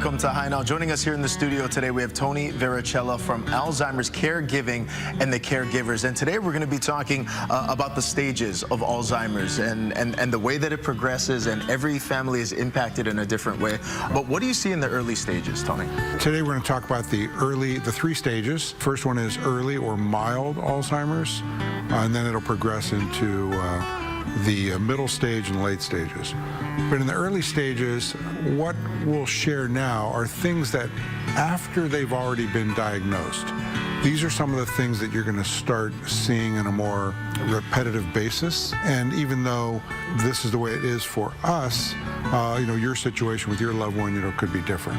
welcome to Hi Now. Joining us here in the studio today, we have Tony Vericella from Alzheimer's Caregiving and the Caregivers. And today we're going to be talking about the stages of Alzheimer's and the way that it progresses, and every family is impacted in a different way. But what do you see in the early stages, Tony? Today we're going to talk about the three stages. First one is early or mild Alzheimer's, and then it'll progress into the middle stage and late stages. But in the early stages, what we'll share now are things that after they've already been diagnosed, these are some of the things that you're going to start seeing on a more repetitive basis. And even though this is the way it is for us, your situation with your loved one, could be different.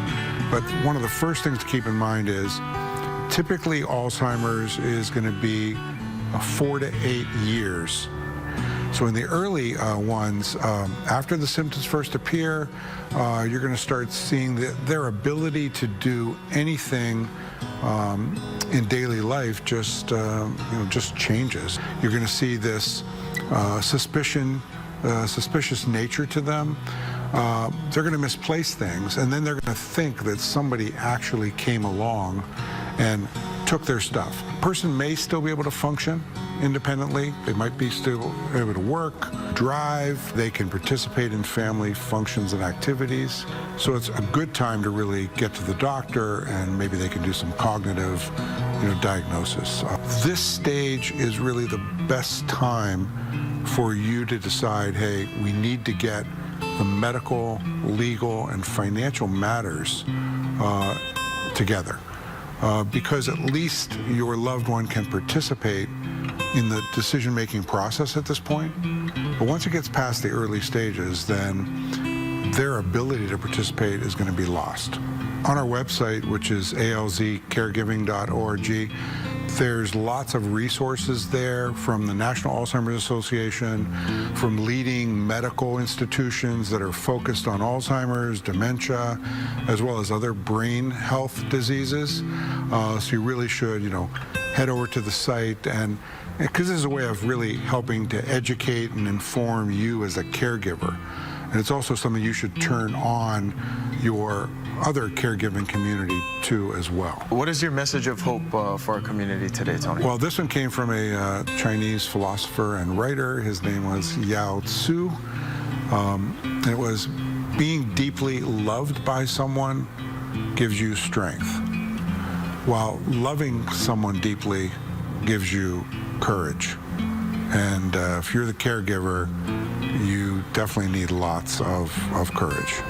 But one of the first things to keep in mind is typically Alzheimer's is going to be 4 to 8 years. So in the early ones, after the symptoms first appear, you're going to start seeing their ability to do anything in daily life just changes. You're going to see this suspicious nature to them. They're going to misplace things, and then they're going to think that somebody actually came along and took their stuff. A person may still be able to function independently. They might be still able to work, drive. They can participate in family functions and activities. So it's a good time to really get to the doctor, and maybe they can do some cognitive, diagnosis. This stage is really the best time for you to decide, hey, we need to get the medical, legal, and financial matters together. Because at least your loved one can participate in the decision-making process at this point. But once it gets past the early stages, then their ability to participate is going to be lost. On our website, which is alzcaregiving.org, there's lots of resources there from the National Alzheimer's Association, from leading medical institutions that are focused on Alzheimer's, dementia, as well as other brain health diseases. So you really should, head over to the site, and because this is a way of really helping to educate and inform you as a caregiver. And it's also something you should turn on your other caregiving community to as well. What is your message of hope for our community today, Tony? Well, this one came from a Chinese philosopher and writer. His name was Lao Tzu. It was, being deeply loved by someone gives you strength, while loving someone deeply gives you courage. And if you're the caregiver, you definitely need lots of courage.